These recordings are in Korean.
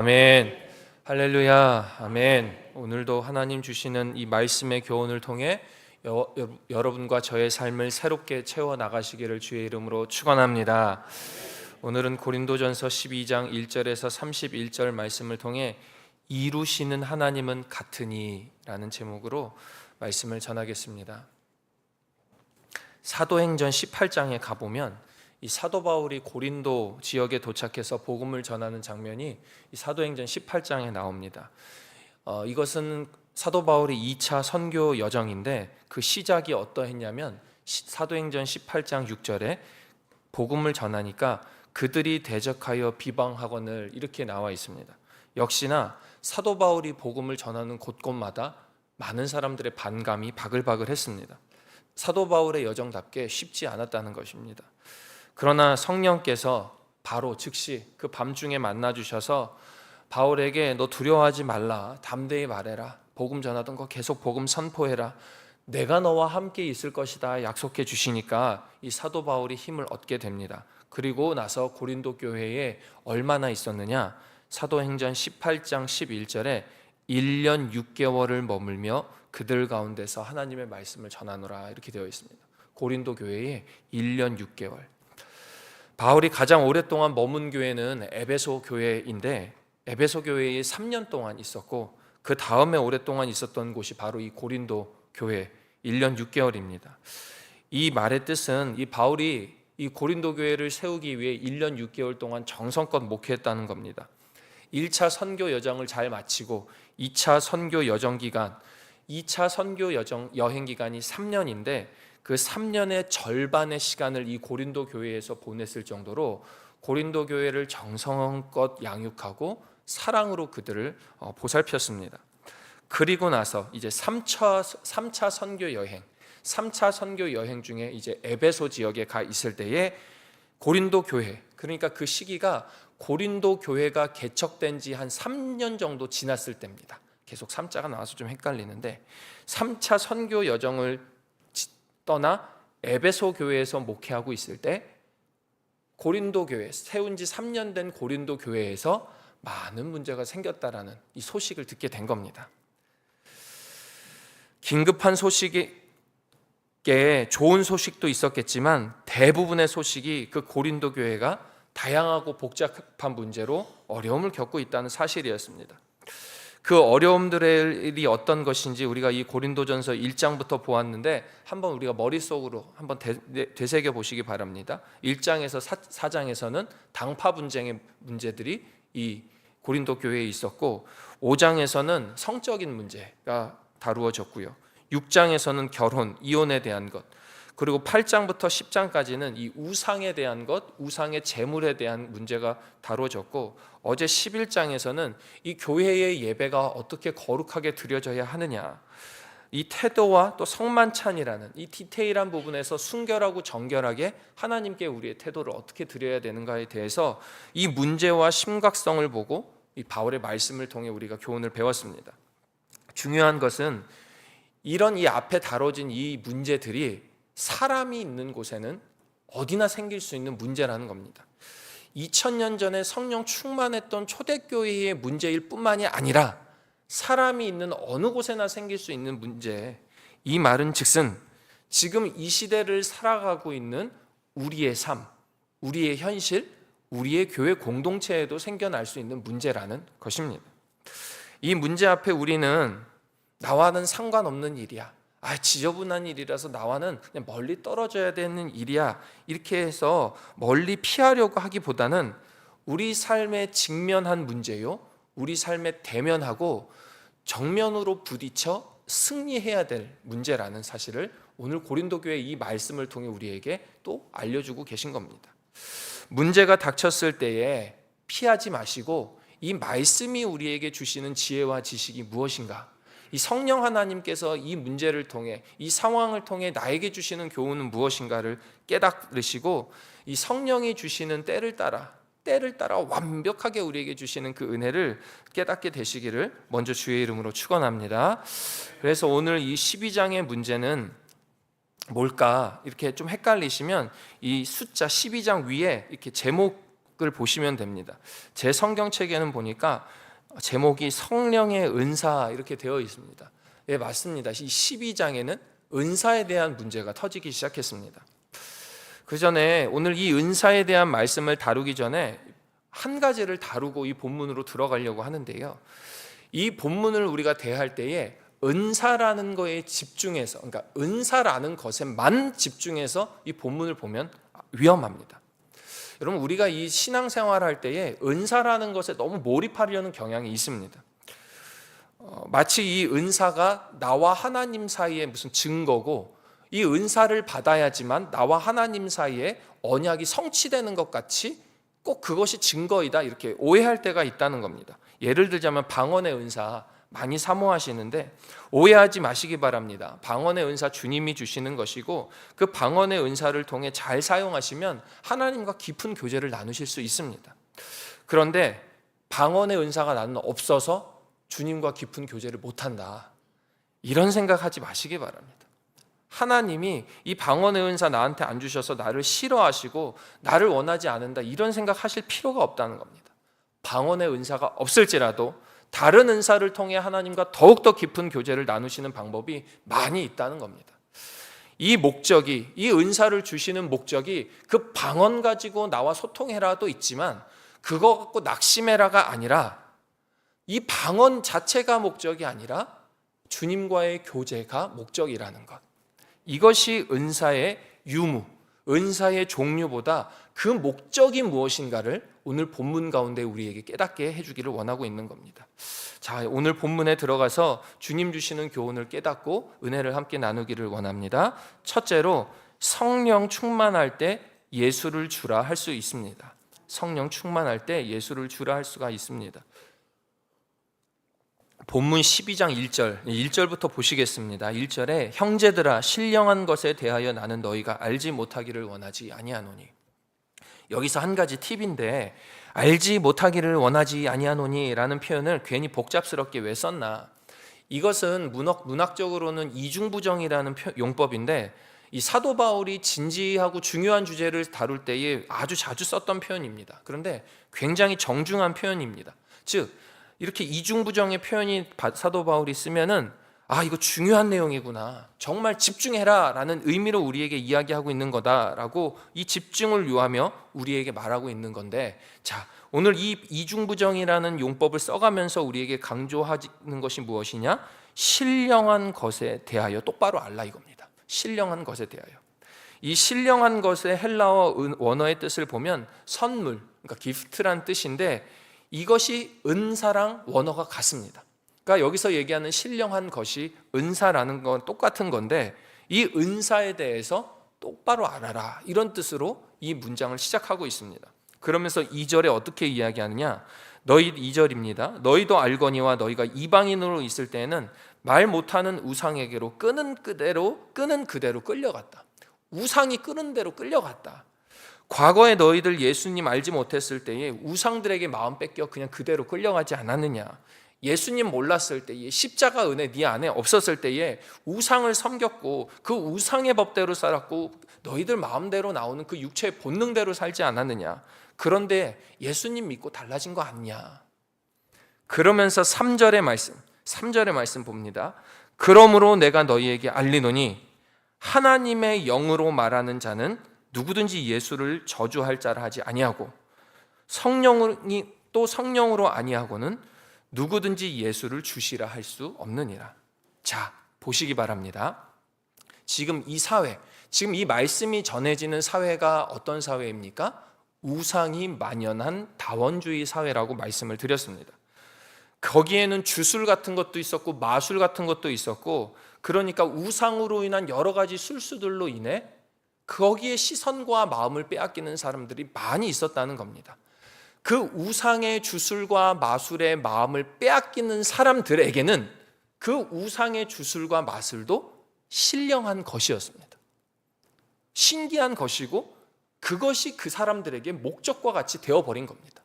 아멘. 할렐루야. 아멘. 오늘도 하나님 주시는 이 말씀의 교훈을 통해 여러분과 저의 삶을 새롭게 채워 나가시기를 주의 이름으로 축원합니다. 오늘은 고린도전서 12장 1절에서 31절 말씀을 통해 이루시는 하나님은 같으니라는 제목으로 말씀을 전하겠습니다. 사도행전 18장에 가보면 이 사도 바울이 고린도 지역에 도착해서 복음을 전하는 장면이 이 사도행전 18장에 나옵니다. 이것은 사도 바울의 2차 선교 여정인데 그 시작이 어떠했냐면 사도행전 18장 6절에 복음을 전하니까 그들이 대적하여 비방하거늘 이렇게 나와 있습니다. 역시나 사도 바울이 복음을 전하는 곳곳마다 많은 사람들의 반감이 바글바글했습니다. 사도 바울의 여정답게 쉽지 않았다는 것입니다. 그러나 성령께서 바로 즉시 그 밤중에 만나 주셔서 바울에게 너 두려워하지 말라, 담대히 말해라, 복음 전하던 거 계속 복음 선포해라, 내가 너와 함께 있을 것이다 약속해 주시니까 이 사도 바울이 힘을 얻게 됩니다. 그리고 나서 고린도 교회에 얼마나 있었느냐, 사도행전 18장 11절에 1년 6개월을 머물며 그들 가운데서 하나님의 말씀을 전하노라 이렇게 되어 있습니다. 고린도 교회에 1년 6개월. 바울이 가장 오랫동안 머문 교회는 에베소 교회인데 에베소 교회에 3년 동안 있었고 그 다음에 오랫동안 있었던 곳이 바로 이 고린도 교회 1년 6개월입니다. 이 말의 뜻은 이 바울이 이 고린도 교회를 세우기 위해 1년 6개월 동안 정성껏 목회했다는 겁니다. 1차 선교 여정을 잘 마치고 2차 선교 여정 기간, 2차 선교 여행 기간이 3년인데 그 3년의 절반의 시간을 이 고린도 교회에서 보냈을 정도로 고린도 교회를 정성껏 양육하고 사랑으로 그들을 보살폈습니다. 그리고 나서 이제 3차 선교 여행, 3차 선교 여행 중에 이제 에베소 지역에 가 있을 때에 고린도 교회, 그러니까 그 시기가 고린도 교회가 개척된 지 한 3년 정도 지났을 때입니다. 계속 3자가 나와서 좀 헷갈리는데 3차 선교 여정을 떠나 에베소 교회에서 목회하고 있을 때 고린도 교회, 세운 지 3년 된 고린도 교회에서 많은 문제가 생겼다라는 이 소식을 듣게 된 겁니다. 긴급한 소식에 좋은 소식도 있었겠지만 대부분의 소식이 그 고린도 교회가 다양하고 복잡한 문제로 어려움을 겪고 있다는 사실이었습니다. 그 어려움들이 어떤 것인지 우리가 이 고린도전서 1장부터 보았는데 한번 우리가 머릿속으로 한번 되새겨 보시기 바랍니다. 1장에서 4장에서는 당파 분쟁의 문제들이 이 고린도 교회에 있었고 5장에서는 성적인 문제가 다루어졌고요. 6장에서는 결혼, 이혼에 대한 것, 그리고 8장부터 10장까지는 이 우상에 대한 것, 우상의 재물에 대한 문제가 다뤄졌고 어제 11장에서는 이 교회의 예배가 어떻게 거룩하게 드려져야 하느냐, 이 태도와 또 성만찬이라는 이 디테일한 부분에서 순결하고 정결하게 하나님께 우리의 태도를 어떻게 드려야 되는가에 대해서 이 문제와 심각성을 보고 이 바울의 말씀을 통해 우리가 교훈을 배웠습니다. 중요한 것은 이런 이 앞에 다뤄진 이 문제들이 사람이 있는 곳에는 어디나 생길 수 있는 문제라는 겁니다. 2000년 전에 성령 충만했던 초대교회의 문제일 뿐만이 아니라 사람이 있는 어느 곳에나 생길 수 있는 문제, 이 말은 즉슨 지금 이 시대를 살아가고 있는 우리의 삶, 우리의 현실, 우리의 교회 공동체에도 생겨날 수 있는 문제라는 것입니다. 이 문제 앞에 우리는 나와는 상관없는 일이야, 지저분한 일이라서 나와는 그냥 멀리 떨어져야 되는 일이야, 이렇게 해서 멀리 피하려고 하기보다는 우리 삶에 직면한 문제요, 우리 삶에 대면하고 정면으로 부딪혀 승리해야 될 문제라는 사실을 오늘 고린도 교회 이 말씀을 통해 우리에게 또 알려주고 계신 겁니다. 문제가 닥쳤을 때에 피하지 마시고 이 말씀이 우리에게 주시는 지혜와 지식이 무엇인가, 이 성령 하나님께서 이 문제를 통해, 이 상황을 통해 나에게 주시는 교훈은 무엇인가를 깨달으시고 이 성령이 주시는 때를 따라 완벽하게 우리에게 주시는 그 은혜를 깨닫게 되시기를 먼저 주의 이름으로 축원합니다. 그래서 오늘 이 12장의 문제는 뭘까 이렇게 좀 헷갈리시면 이 숫자 12장 위에 이렇게 제목 제목을 보시면 됩니다. 제 성경책에는 보니까 제목이 성령의 은사 이렇게 되어 있습니다. 예, 맞습니다. 이 12장에는 은사에 대한 문제가 터지기 시작했습니다. 그 전에 오늘 이 은사에 대한 말씀을 다루기 전에 한 가지를 다루고 이 본문으로 들어가려고 하는데요. 이 본문을 우리가 대할 때에 은사라는 거에 집중해서, 그러니까 은사라는 것에만 집중해서 이 본문을 보면 위험합니다. 여러분, 우리가 이 신앙생활 할 때에 은사라는 것에 너무 몰입하려는 경향이 있습니다. 마치 이 은사가 나와 하나님 사이의 무슨 증거고, 이 은사를 받아야지만 나와 하나님 사이에 언약이 성취되는 것 같이 꼭 그것이 증거이다, 이렇게 오해할 때가 있다는 겁니다. 예를 들자면 방언의 은사 많이 사모하시는데 오해하지 마시기 바랍니다. 방언의 은사 주님이 주시는 것이고, 그 방언의 은사를 통해 잘 사용하시면 하나님과 깊은 교제를 나누실 수 있습니다. 그런데 방언의 은사가 나는 없어서 주님과 깊은 교제를 못한다, 이런 생각하지 마시기 바랍니다. 하나님이 이 방언의 은사 나한테 안 주셔서 나를 싫어하시고 나를 원하지 않는다, 이런 생각하실 필요가 없다는 겁니다. 방언의 은사가 없을지라도 다른 은사를 통해 하나님과 더욱더 깊은 교제를 나누시는 방법이 많이 있다는 겁니다. 이 목적이, 이 은사를 주시는 목적이 그 방언 가지고 나와 소통해라도 있지만 그거 갖고 낙심해라가 아니라, 이 방언 자체가 목적이 아니라 주님과의 교제가 목적이라는 것, 이것이 은사의 유무, 은사의 종류보다 그 목적이 무엇인가를 오늘 본문 가운데 우리에게 깨닫게 해주기를 원하고 있는 겁니다. 자, 오늘 본문에 들어가서 주님 주시는 교훈을 깨닫고 은혜를 함께 나누기를 원합니다. 첫째로, 성령 충만할 때 예수를 주라 할 수 있습니다. 성령 충만할 때 예수를 주라 할 수가 있습니다. 본문 12장 1절부터 보시겠습니다. 1절에 형제들아, 신령한 것에 대하여 나는 너희가 알지 못하기를 원하지 아니하노니. 여기서 한 가지 팁인데, 알지 못하기를 원하지 아니하노니 라는 표현을 괜히 복잡스럽게 왜 썼나. 이것은 문학적으로는 이중부정이라는 용법인데, 이 사도 바울이 진지하고 중요한 주제를 다룰 때에 아주 자주 썼던 표현입니다. 그런데 굉장히 정중한 표현입니다. 즉, 이렇게 이중부정의 표현이 사도 바울이 쓰면은 이거 중요한 내용이구나, 정말 집중해라 라는 의미로 우리에게 이야기하고 있는 거다라고 이 집중을 요하며 우리에게 말하고 있는 건데, 자, 오늘 이 이중부정이라는 용법을 써가면서 우리에게 강조하는 것이 무엇이냐? 신령한 것에 대하여 똑바로 알라, 이겁니다. 신령한 것에 대하여. 이 신령한 것의 헬라어 원어의 뜻을 보면 선물, 그러니까 기프트란 뜻인데, 이것이 은사랑 원어가 같습니다. 그러니까 여기서 얘기하는 신령한 것이 은사라는 건 똑같은 건데, 이 은사에 대해서 똑바로 알아라, 이런 뜻으로 이 문장을 시작하고 있습니다. 그러면서 2절에 어떻게 이야기하느냐? 2절입니다. 너희도 알거니와 너희가 이방인으로 있을 때에는 말 못하는 우상에게로 끄는 그대로 끌려갔다. 우상이 끄는 대로 끌려갔다. 과거에 너희들 예수님 알지 못했을 때에 우상들에게 마음 뺏겨 그냥 그대로 끌려가지 않았느냐? 예수님 몰랐을 때에, 십자가 은혜 네 안에 없었을 때에 우상을 섬겼고 그 우상의 법대로 살았고 너희들 마음대로 나오는 그 육체의 본능대로 살지 않았느냐? 그런데 예수님 믿고 달라진 거 아니냐? 그러면서 3절의 말씀 봅니다. 그러므로 내가 너희에게 알리노니 하나님의 영으로 말하는 자는 누구든지 예수를 저주할 자라 하지 아니하고, 성령으로 아니하고는 누구든지 예수를 주시라 할 수 없느니라. 자, 보시기 바랍니다. 지금 이 사회, 지금 이 말씀이 전해지는 사회가 어떤 사회입니까? 우상이 만연한 다원주의 사회라고 말씀을 드렸습니다. 거기에는 주술 같은 것도 있었고 마술 같은 것도 있었고, 그러니까 우상으로 인한 여러 가지 술수들로 인해 거기에 시선과 마음을 빼앗기는 사람들이 많이 있었다는 겁니다. 그 우상의 주술과 마술의 마음을 빼앗기는 사람들에게는 그 우상의 주술과 마술도 신령한 것이었습니다. 신기한 것이고 그것이 그 사람들에게 목적과 같이 되어버린 겁니다.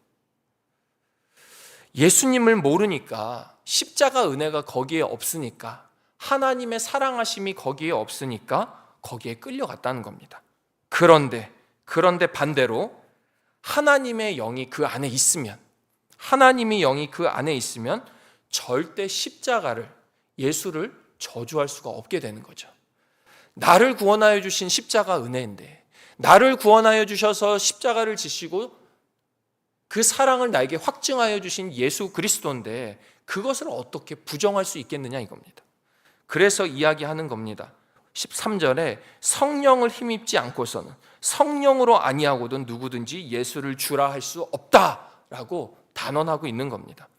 예수님을 모르니까, 십자가 은혜가 거기에 없으니까, 하나님의 사랑하심이 거기에 없으니까 거기에 끌려갔다는 겁니다. 그런데 반대로 하나님의 영이 그 안에 있으면, 하나님의 영이 그 안에 있으면 절대 십자가를, 예수를 저주할 수가 없게 되는 거죠. 나를 구원하여 주신 십자가 은혜인데, 나를 구원하여 주셔서 십자가를 지시고 그 사랑을 나에게 확증하여 주신 예수 그리스도인데 그것을 어떻게 부정할 수 있겠느냐 이겁니다. 그래서 이야기하는 겁니다. 13절에 성령을 힘입지 않고서는, 성령으로 아니하고든 누구든지 예수를 주라 할 수 없다라고 단언하고 있는 겁니다.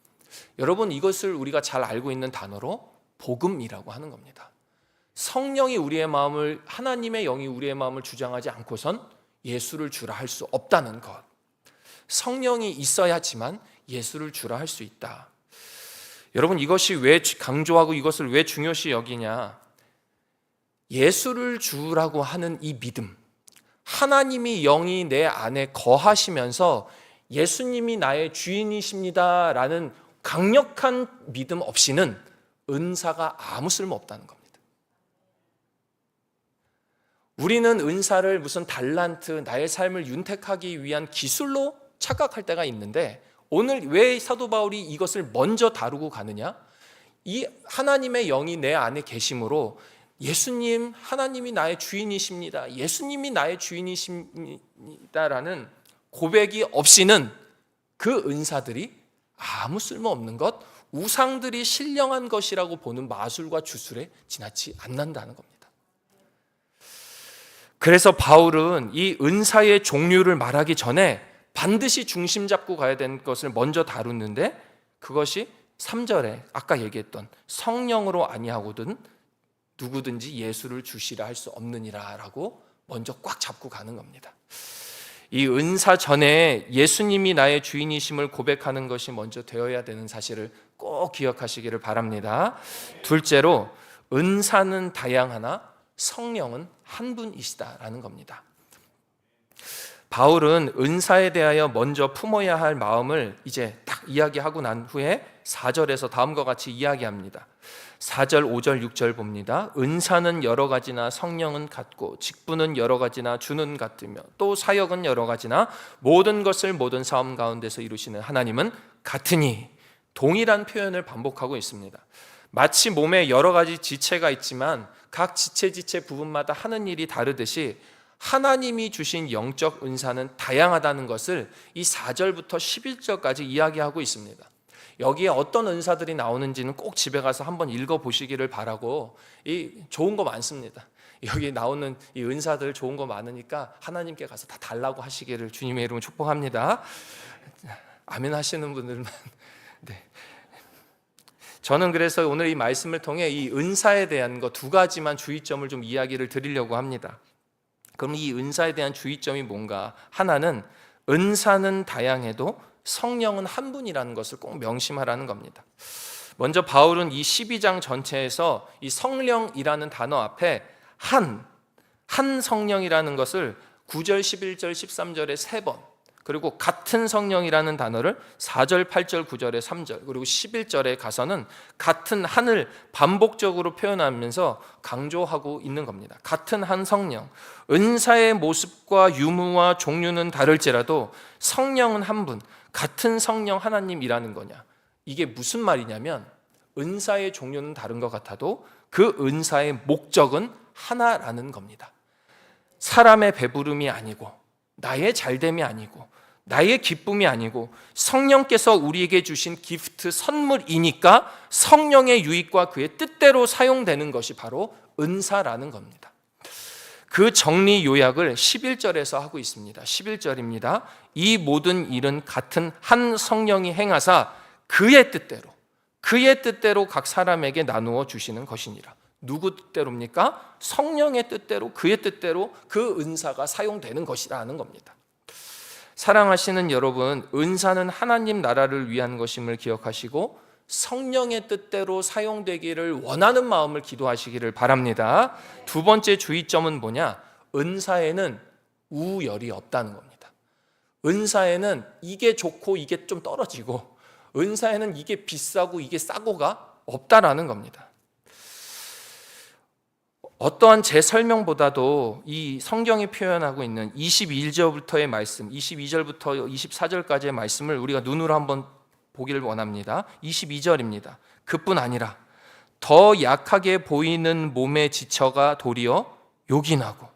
여러분, 이것을 우리가 잘 알고 있는 단어로 복음이라고 하는 겁니다. 성령이 우리의 마음을, 하나님의 영이 우리의 마음을 주장하지 않고선 예수를 주라 할 수 없다는 것. 성령이 있어야지만 예수를 주라 할 수 있다. 여러분, 이것이 왜 강조하고 이것을 왜 중요시 여기냐? 예수를 주라고 하는 이 믿음, 하나님이 영이 내 안에 거하시면서 예수님이 나의 주인이십니다라는 강력한 믿음 없이는 은사가 아무 쓸모 없다는 겁니다. 우리는 은사를 무슨 달란트, 나의 삶을 윤택하기 위한 기술로 착각할 때가 있는데, 오늘 왜 사도 바울이 이것을 먼저 다루고 가느냐? 이 하나님의 영이 내 안에 계심으로 예수님, 하나님이 나의 주인이십니다, 예수님이 나의 주인이십니다라는 고백이 없이는 그 은사들이 아무 쓸모없는 것, 우상들이 신령한 것이라고 보는 마술과 주술에 지나치 않는다는 겁니다. 그래서 바울은 이 은사의 종류를 말하기 전에 반드시 중심 잡고 가야 되는 것을 먼저 다루는데, 그것이 3절에 아까 얘기했던 성령으로 아니하거든 누구든지 예수를 주시라 할 수 없느니라 라고 먼저 꽉 잡고 가는 겁니다. 이 은사 전에 예수님이 나의 주인이심을 고백하는 것이 먼저 되어야 되는 사실을 꼭 기억하시기를 바랍니다. 둘째로, 은사는 다양하나 성령은 한 분이시다라는 겁니다. 바울은 은사에 대하여 먼저 품어야 할 마음을 이제 딱 이야기하고 난 후에 4절에서 다음과 같이 이야기합니다. 4절, 5절, 6절 봅니다. 은사는 여러 가지나 성령은 같고 직분은 여러 가지나 주는 같으며 또 사역은 여러 가지나 모든 것을 모든 사람 가운데서 이루시는 하나님은 같으니, 동일한 표현을 반복하고 있습니다. 마치 몸에 여러 가지 지체가 있지만 각 지체 부분마다 하는 일이 다르듯이 하나님이 주신 영적 은사는 다양하다는 것을 이 4절부터 11절까지 이야기하고 있습니다. 여기에 어떤 은사들이 나오는지는 꼭 집에 가서 한번 읽어보시기를 바라고, 이 좋은 거 많습니다. 여기 나오는 이 은사들 좋은 거 많으니까 하나님께 가서 다 달라고 하시기를 주님의 이름으로 축복합니다. 아멘 하시는 분들만. 네. 저는 그래서 오늘 이 말씀을 통해 이 은사에 대한 거 두 가지만 주의점을 좀 이야기를 드리려고 합니다. 그럼 이 은사에 대한 주의점이 뭔가? 하나는 은사는 다양해도 성령은 한 분이라는 것을 꼭 명심하라는 겁니다. 먼저 바울은 이 12장 전체에서 이 성령이라는 단어 앞에 한 성령이라는 것을 9절, 11절, 13절에 3번, 그리고 같은 성령이라는 단어를 4절, 8절, 9절에 3절, 그리고 11절에 가서는 같은 한을 반복적으로 표현하면서 강조하고 있는 겁니다. 같은 한 성령, 은사의 모습과 유무와 종류는 다를지라도 성령은 한 분, 같은 성령 하나님이라는 거냐. 이게 무슨 말이냐면, 은사의 종류는 다른 것 같아도 그 은사의 목적은 하나라는 겁니다. 사람의 배부름이 아니고, 나의 잘됨이 아니고, 나의 기쁨이 아니고 성령께서 우리에게 주신 기프트, 선물이니까 성령의 유익과 그의 뜻대로 사용되는 것이 바로 은사라는 겁니다. 그 정리 요약을 11절에서 하고 있습니다. 11절입니다. 이 모든 일은 같은 한 성령이 행하사 그의 뜻대로 각 사람에게 나누어 주시는 것이니라. 누구 뜻대로입니까? 성령의 뜻대로, 그의 뜻대로 그 은사가 사용되는 것이라는 겁니다. 사랑하시는 여러분, 은사는 하나님 나라를 위한 것임을 기억하시고 성령의 뜻대로 사용되기를 원하는 마음을 기도하시기를 바랍니다. 두 번째 주의점은 뭐냐? 은사에는 우열이 없다는 겁니다. 은사에는 이게 좋고 이게 좀 떨어지고, 은사에는 이게 비싸고 이게 싸고가 없다라는 겁니다. 어떠한 제 설명보다도 이 성경이 표현하고 있는 22절부터의 말씀, 22절부터 24절까지의 말씀을 우리가 눈으로 한번 보기를 원합니다. 22절입니다. 그뿐 아니라 더 약하게 보이는 몸의 지처가 도리어 요긴하고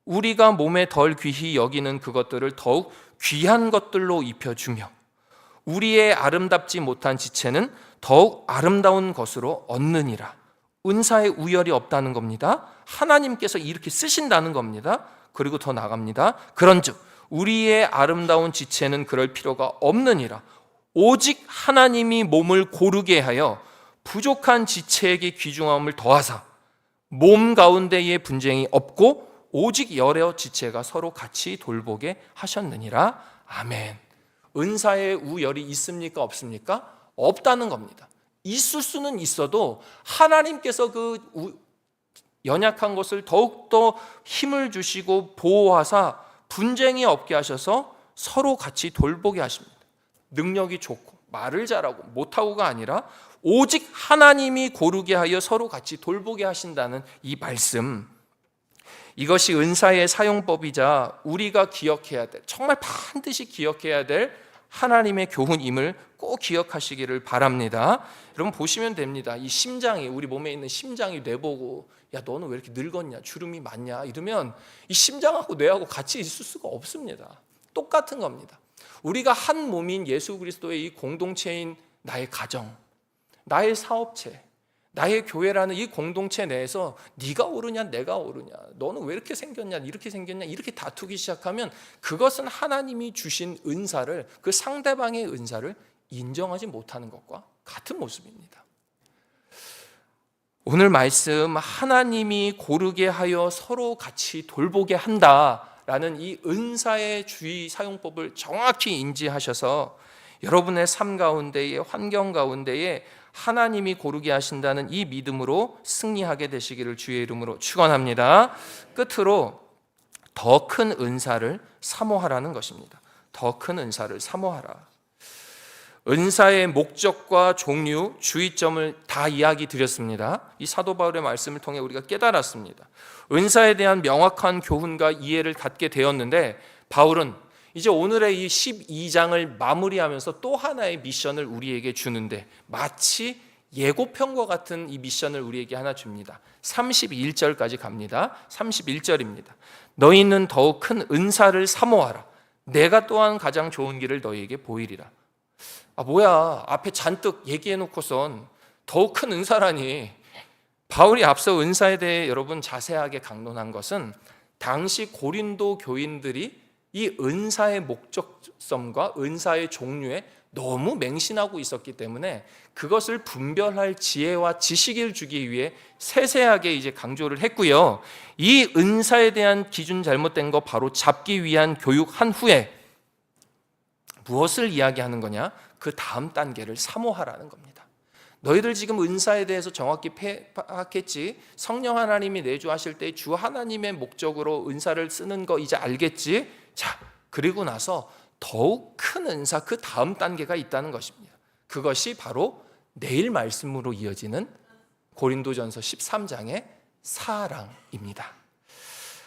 우리가 몸에 덜 귀히 여기는 그것들을 더욱 귀한 것들로 입혀주며 우리의 아름답지 못한 지체는 더욱 아름다운 것으로 얻느니라. 은사의 우열이 없다는 겁니다. 하나님께서 이렇게 쓰신다는 겁니다. 그리고 더 나갑니다. 그런즉 우리의 아름다운 지체는 그럴 필요가 없느니라. 오직 하나님이 몸을 고르게 하여 부족한 지체에게 귀중함을 더하사 몸 가운데에 분쟁이 없고 오직 여러 지체가 서로 같이 돌보게 하셨느니라. 아멘. 은사의 우열이 있습니까? 없습니까? 없다는 겁니다. 있을 수는 있어도 하나님께서 그 연약한 것을 더욱더 힘을 주시고 보호하사 분쟁이 없게 하셔서 서로 같이 돌보게 하십니다. 능력이 좋고 말을 잘하고 못하고가 아니라 오직 하나님이 고르게 하여 서로 같이 돌보게 하신다는 이 말씀, 이것이 은사의 사용법이자 우리가 기억해야 될, 정말 반드시 기억해야 될 하나님의 교훈임을 꼭 기억하시기를 바랍니다. 여러분 보시면 됩니다. 이 심장이, 우리 몸에 있는 심장이 뇌보고 야 너는 왜 이렇게 늙었냐, 주름이 많냐 이러면 이 심장하고 뇌하고 같이 있을 수가 없습니다. 똑같은 겁니다. 우리가 한 몸인 예수 그리스도의 이 공동체인 나의 가정, 나의 사업체, 나의 교회라는 이 공동체 내에서 네가 옳으냐 내가 옳으냐, 너는 왜 이렇게 생겼냐 이렇게 생겼냐 이렇게 다투기 시작하면 그것은 하나님이 주신 은사를, 그 상대방의 은사를 인정하지 못하는 것과 같은 모습입니다. 오늘 말씀, 하나님이 고르게 하여 서로 같이 돌보게 한다라는 이 은사의 주의 사용법을 정확히 인지하셔서 여러분의 삶 가운데에, 환경 가운데에 하나님이 고르게 하신다는 이 믿음으로 승리하게 되시기를 주의 이름으로 축원합니다. 끝으로 더 큰 은사를 사모하라는 것입니다. 더 큰 은사를 사모하라. 은사의 목적과 종류, 주의점을 다 이야기 드렸습니다. 이 사도 바울의 말씀을 통해 우리가 깨달았습니다. 은사에 대한 명확한 교훈과 이해를 갖게 되었는데 바울은 이제 오늘의 이 12장을 마무리하면서 또 하나의 미션을 우리에게 주는데 마치 예고편과 같은 이 미션을 우리에게 하나 줍니다. 31절까지 갑니다. 31절입니다. 너희는 더욱 큰 은사를 사모하라. 내가 또한 가장 좋은 길을 너희에게 보이리라. 뭐야, 앞에 잔뜩 얘기해놓고선 더욱 큰 은사라니. 바울이 앞서 은사에 대해 여러분 자세하게 강론한 것은 당시 고린도 교인들이 이 은사의 목적성과 은사의 종류에 너무 맹신하고 있었기 때문에 그것을 분별할 지혜와 지식을 주기 위해 세세하게 이제 강조를 했고요. 이 은사에 대한 기준 잘못된 거 바로 잡기 위한 교육한 후에 무엇을 이야기하는 거냐? 그 다음 단계를 사모하라는 겁니다. 너희들 지금 은사에 대해서 정확히 파악했지? 성령 하나님이 내주하실 때 주 하나님의 목적으로 은사를 쓰는 거 이제 알겠지? 자, 그리고 나서 더욱 큰 은사, 그 다음 단계가 있다는 것입니다. 그것이 바로 내일 말씀으로 이어지는 고린도전서 13장의 사랑입니다.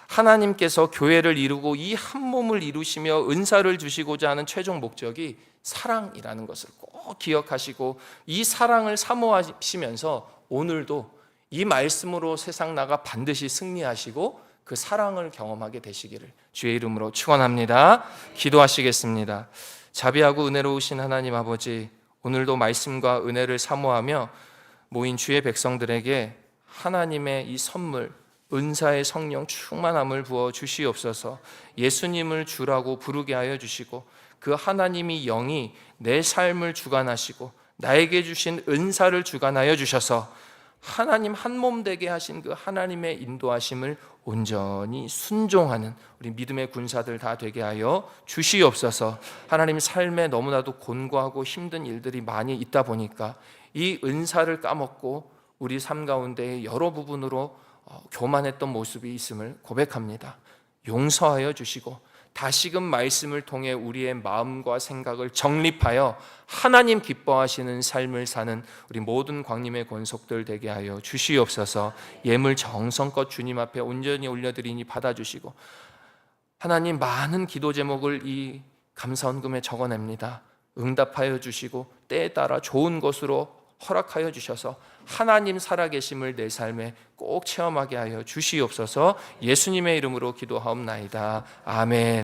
하나님께서 교회를 이루고 이 한 몸을 이루시며 은사를 주시고자 하는 최종 목적이 사랑이라는 것을 꼭 기억하시고 이 사랑을 사모하시면서 오늘도 이 말씀으로 세상 나가 반드시 승리하시고 그 사랑을 경험하게 되시기를 주의 이름으로 축원합니다. 기도하시겠습니다. 자비하고 은혜로우신 하나님 아버지, 오늘도 말씀과 은혜를 사모하며 모인 주의 백성들에게 하나님의 이 선물, 은사의 성령 충만함을 부어 주시옵소서. 예수님을 주라고 부르게 하여 주시고 그 하나님이 영이 내 삶을 주관하시고 나에게 주신 은사를 주관하여 주셔서 하나님 한 몸 되게 하신 그 하나님의 인도하심을 온전히 순종하는 우리 믿음의 군사들 다 되게 하여 주시옵소서. 하나님, 삶에 너무나도 곤고하고 힘든 일들이 많이 있다 보니까 이 은사를 까먹고 우리 삶 가운데 여러 부분으로 교만했던 모습이 있음을 고백합니다. 용서하여 주시고 다시금 말씀을 통해 우리의 마음과 생각을 정립하여 하나님 기뻐하시는 삶을 사는 우리 모든 광림의 권속들 되게 하여 주시옵소서. 예물 정성껏 주님 앞에 온전히 올려드리니 받아주시고, 하나님 많은 기도 제목을 이 감사헌금에 적어냅니다. 응답하여 주시고 때에 따라 좋은 것으로 허락하여 주셔서 하나님 살아계심을 내 삶에 꼭 체험하게 하여 주시옵소서. 예수님의 이름으로 기도하옵나이다. 아멘.